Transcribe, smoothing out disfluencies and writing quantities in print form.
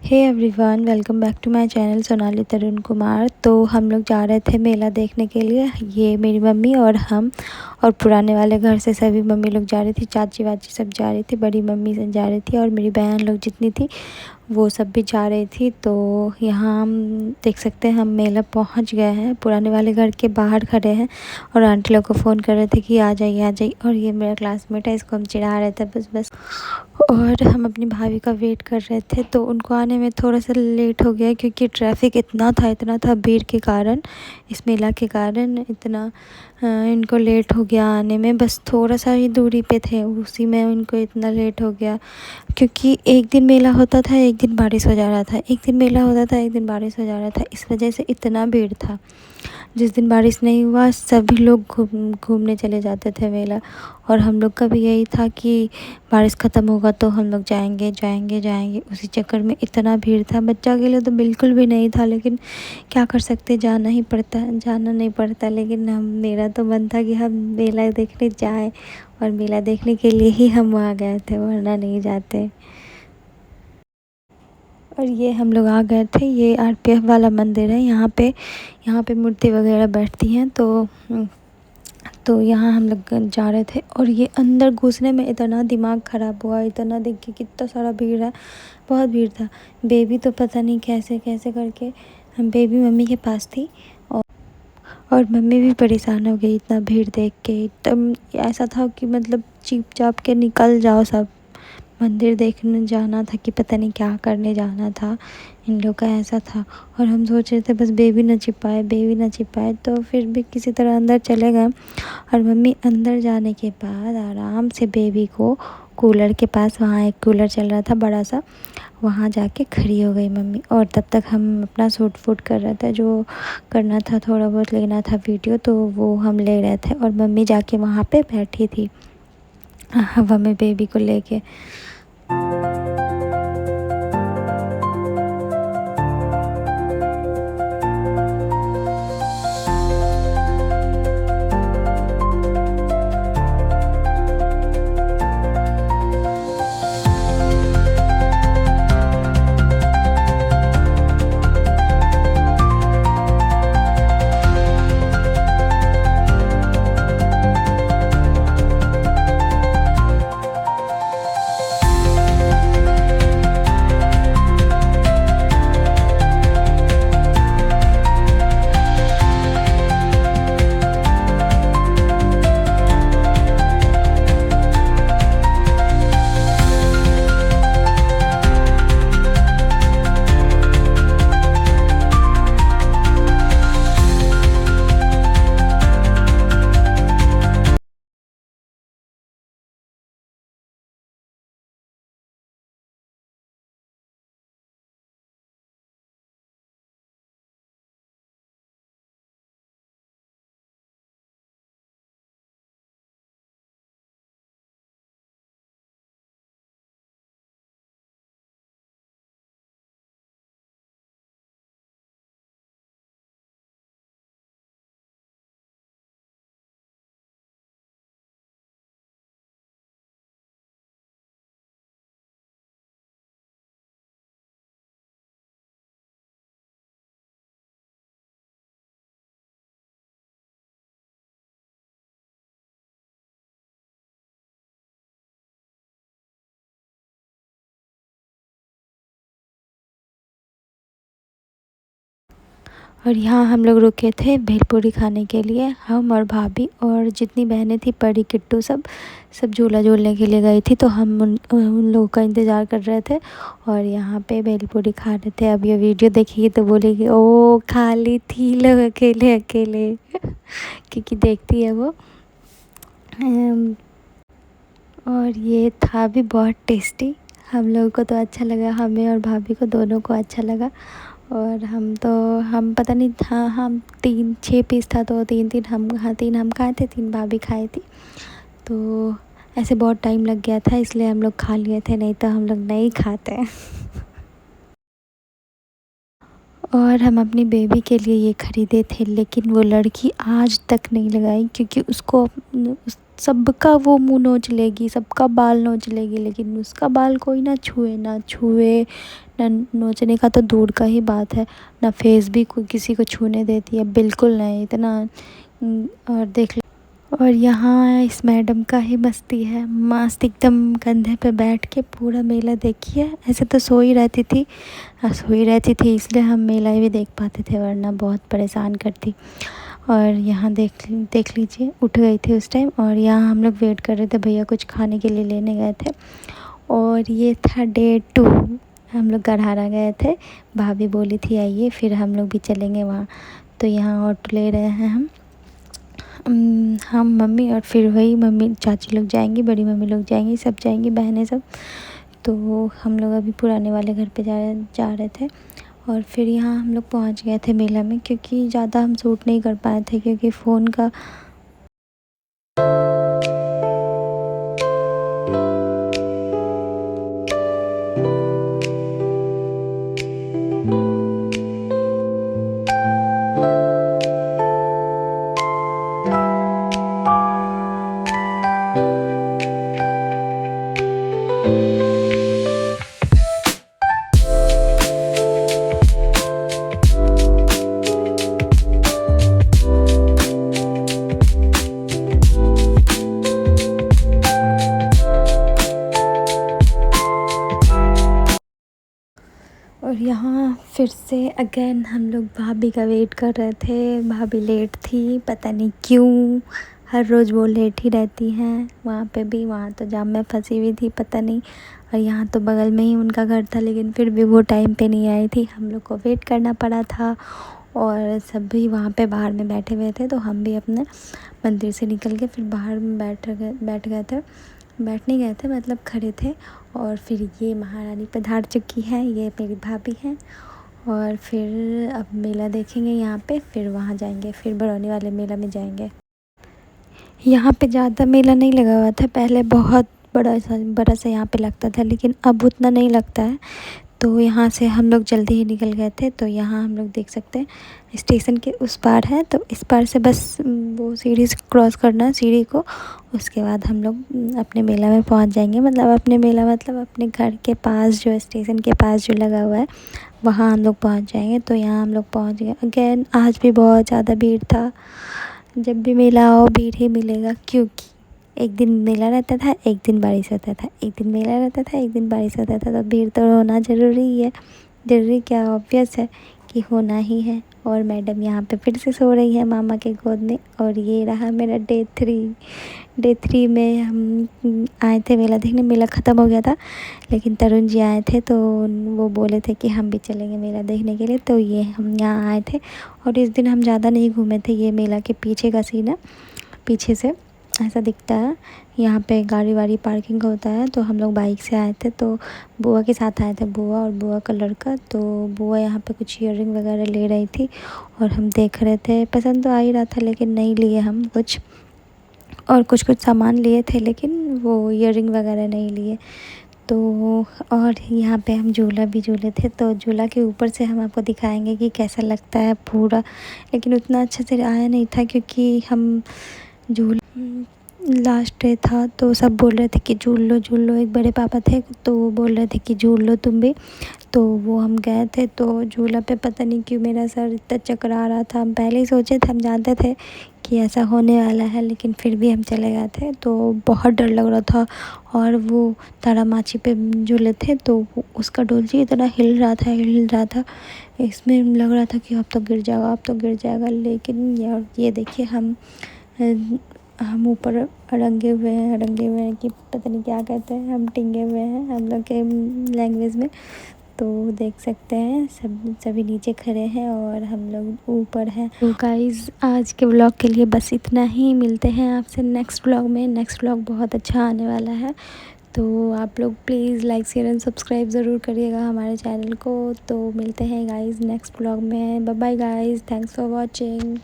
Hey everyone, welcome back to my channel Sonali Tarun Kumar. तो हम लोग जा रहे थे मेला देखने के लिए। ये मेरी मम्मी और हम और पुराने वाले घर से सभी मम्मी लोग जा रही थी, चाची वाची सब जा रही थी, बड़ी मम्मी सब जा रही थी और मेरी बहन लोग जितनी थी वो सब भी जा रही थी। तो यहाँ हम देख सकते हैं, हम मेला पहुँच गए हैं। पुराने वाले घर के बाहर खड़े हैं और आंटी लोग को फ़ोन कर रहे थे कि आ जाइए आ जाइए। और ये मेरा क्लासमेट है, इसको हम चिढ़ा रहे थे बस। और हम अपनी भाभी का वेट कर रहे थे, तो उनको आने में थोड़ा सा लेट हो गया क्योंकि ट्रैफिक इतना था भीड़ के कारण, इस मेला के कारण इतना इनको लेट हो गया आने में। बस थोड़ा सा ही दूरी पे थे, उसी में इनको इतना लेट हो गया क्योंकि एक दिन मेला होता था, एक दिन बारिश हो जा रहा था, एक दिन मेला होता था, एक दिन बारिश हो जा रहा था। इस वजह से इतना भीड़ था। जिस दिन बारिश नहीं हुआ सभी लोग घूमने चले जाते थे मेला। और हम लोग का भी यही था कि बारिश ख़त्म होगा तो हम लोग जाएंगे। उसी चक्कर में इतना भीड़ था। बच्चा के लिए तो बिल्कुल भी नहीं था, लेकिन क्या कर सकते, जाना नहीं पड़ता। लेकिन मेरा तो मन था कि हम मेला देखने जाएं, और मेला देखने के लिए ही हम वहाँ गए थे, वरना नहीं जाते। और ये हम लोग आ गए थे, ये आरपीएफ वाला मंदिर है। यहाँ पे मूर्ति वगैरह बैठती हैं। तो यहाँ हम लोग जा रहे थे और ये अंदर घुसने में इतना दिमाग ख़राब हुआ, इतना देख के कितना सारा भीड़ है, बहुत भीड़ था। बेबी तो पता नहीं कैसे कैसे करके, हम बेबी मम्मी के पास थी और मम्मी भी परेशान हो गई इतना भीड़ देख के। तब ऐसा था कि मतलब चीप चाप के निकल जाओ सब। मंदिर देखने जाना था कि पता नहीं क्या करने जाना था, इन लोग का ऐसा था। और हम सोच रहे थे बस बेबी ना छिपाए, तो फिर भी किसी तरह अंदर चले गए। और मम्मी अंदर जाने के बाद आराम से बेबी को कूलर के पास, वहाँ एक कूलर चल रहा था बड़ा सा, वहाँ जाके खड़ी हो गई मम्मी। और तब तक हम अपना शूट फूट कर रहे थे, जो करना था, थोड़ा बहुत लेना था वीडियो, तो वो हम ले रहे थे। और मम्मी जाके वहाँ पे बैठी थी हवा में बेबी को लेके। और यहाँ हम लोग रुके थे भेलपूरी खाने के लिए, हम और भाभी और जितनी बहनें थी, परी किट्टू सब झूला झूलने के लिए गई थी। तो हम उन लोगों का इंतज़ार कर रहे थे और यहाँ पे भेलपूरी खा रहे थे। अब ये वीडियो देखिए तो बोलेगी ओ खा ली थी लोग अकेले अकेले क्योंकि देखती है वो। और ये था भी बहुत टेस्टी, हम लोगों को तो अच्छा लगा, हमें और भाभी को दोनों को अच्छा लगा। और हम पता नहीं था, हम 6 पीस था तो तीन हम खाए थे, 3 भाभी खाई थी। तो ऐसे बहुत टाइम लग गया था, इसलिए हम लोग खा लिए थे, नहीं तो हम लोग नहीं खाते। और हम अपनी बेबी के लिए ये ख़रीदे थे, लेकिन वो लड़की आज तक नहीं लगाई क्योंकि उसको सबका वो मुंह नोच लेगी, सबका बाल नोच लेगी, लेकिन उसका बाल कोई ना छुए ना छुए ना। नोचने का तो दूर का ही बात है, ना फेस भी कोई किसी को छूने देती है, बिल्कुल नहीं इतना। और देख, और यहाँ इस मैडम का ही मस्ती है, मस्त एकदम कंधे पे बैठ के पूरा मेला देखिए। ऐसे तो सो ही रहती थी, सो ही रहती थी, इसलिए हम मेला भी देख पाते थे, वरना बहुत परेशान करती। और यहाँ देख लीजिए, उठ गई थी उस टाइम। और यहाँ हम लोग वेट कर रहे थे, भैया कुछ खाने के लिए लेने गए थे। और ये था डे 2, हम लोग गढ़ारा गए थे, भाभी बोली थी आइए फिर हम लोग भी चलेंगे वहाँ। तो यहाँ ऑटो ले रहे हैं हम मम्मी, और फिर वही मम्मी चाची लोग जाएंगी, बड़ी मम्मी लोग जाएंगी, सब जाएंगी, बहनें सब। तो हम लोग अभी पुराने वाले घर पे जा रहे थे। और फिर यहाँ हम लोग पहुँच गए थे मेला में, क्योंकि ज़्यादा हम शूट नहीं कर पाए थे, क्योंकि फ़ोन का और यहाँ फिर से अगेन हम लोग भाभी का वेट कर रहे थे। भाभी लेट थी, पता नहीं क्यों, हर रोज़ वो लेट ही रहती हैं। वहाँ पे भी, वहाँ तो जाम में फंसी हुई थी, पता नहीं। और यहाँ तो बगल में ही उनका घर था, लेकिन फिर भी वो टाइम पे नहीं आई थी, हम लोग को वेट करना पड़ा था। और सब भी वहाँ पे बाहर में बैठे हुए थे, तो हम भी अपने मंदिर से निकल के फिर बाहर में बैठ गए थे। बैठने गए थे मतलब खड़े थे। और फिर ये महारानी पधार चुकी है, ये मेरी भाभी हैं। और फिर अब मेला देखेंगे यहाँ पे, फिर वहाँ जाएंगे, फिर बरौनी वाले मेला में जाएंगे। यहाँ पे ज़्यादा मेला नहीं लगा हुआ था, पहले बहुत बड़ा सा यहाँ पे लगता था, लेकिन अब उतना नहीं लगता है। तो यहाँ से हम लोग जल्दी ही निकल गए थे। तो यहाँ हम लोग देख सकते हैं स्टेशन के उस पार है, तो इस पार से बस वो सीढ़ी से क्रॉस करना है, सीढ़ी को। उसके बाद हम लोग अपने मेला में पहुँच जाएंगे, मतलब अपने मेला मतलब अपने घर के पास जो स्टेशन के पास जो लगा हुआ है, वहाँ हम लोग पहुँच जाएंगे। तो यहाँ हम लोग पहुँच गए। अगेन आज भी बहुत ज़्यादा भीड़ था, जब भी मेला आओ भीड़ ही मिलेगा, क्योंकि एक दिन मेला रहता था, एक दिन बारिश होता था, एक दिन मेला रहता था, एक दिन बारिश होता था। तो भीड़ तो होना ज़रूरी ही है, ज़रूरी क्या, ऑब्वियस है कि होना ही है। और मैडम यहाँ पे फिर से सो रही है मामा के गोद में। और ये रहा मेरा डे 3 में हम आए थे मेला देखने। मेला ख़त्म हो गया था, लेकिन तरुण जी आए थे, तो वो बोले थे कि हम भी चलेंगे मेला देखने के लिए। तो ये हम यहाँ आए थे। और इस दिन हम ज़्यादा नहीं घूमे थे, ये मेला के पीछे का सीन है, पीछे से ऐसा दिखता है। यहाँ पे गाड़ी वाड़ी पार्किंग होता है। तो हम लोग बाइक से आए थे, तो बुआ के साथ आए थे, बुआ और बुआ का लड़का। तो बुआ यहाँ पे कुछ ईयररिंग वगैरह ले रही थी, और हम देख रहे थे। पसंद तो आ ही रहा था, लेकिन नहीं लिए हम कुछ, और कुछ सामान लिए थे, लेकिन वो ईयररिंग वगैरह नहीं लिए। तो और यहाँ पे हम झूला भी झूले थे, तो झूला के ऊपर से हम आपको दिखाएंगे कि कैसा लगता है पूरा। लेकिन उतना अच्छे से आया नहीं था, क्योंकि हम झूल लास्ट डे था, तो सब बोल रहे थे कि झूल लो। एक बड़े पापा थे, तो वो बोल रहे थे कि झूल लो तुम भी। तो वो हम गए थे, तो झूला पे पता नहीं क्यों मेरा सर इतना चकरा रहा था। हम पहले ही सोचे थे, हम जानते थे कि ऐसा होने वाला है, लेकिन फिर भी हम चले गए थे। तो बहुत डर लग रहा था। और वो तारामाची पे झूले थे, तो उसका डोलची इतना हिल रहा था, इसमें लग रहा था कि अब तो गिर जाएगा। लेकिन यार ये देखिए, हम ऊपर अड़ंगे हुए हैं कि पता नहीं क्या कहते हैं, हम टिंगे हुए हैं हम लोग के लैंग्वेज में। तो देख सकते हैं सभी नीचे खड़े हैं और हम लोग ऊपर हैं। तो गाइज़, आज के व्लॉग के लिए बस इतना ही। मिलते हैं आपसे नेक्स्ट व्लॉग में। नेक्स्ट व्लॉग बहुत अच्छा आने वाला है, तो आप लोग please like share and subscribe ज़रूर करिएगा हमारे चैनल को। तो मिलते हैं गाइज़ नेक्स्ट व्लॉग में। Bye bye guys, thanks for watching.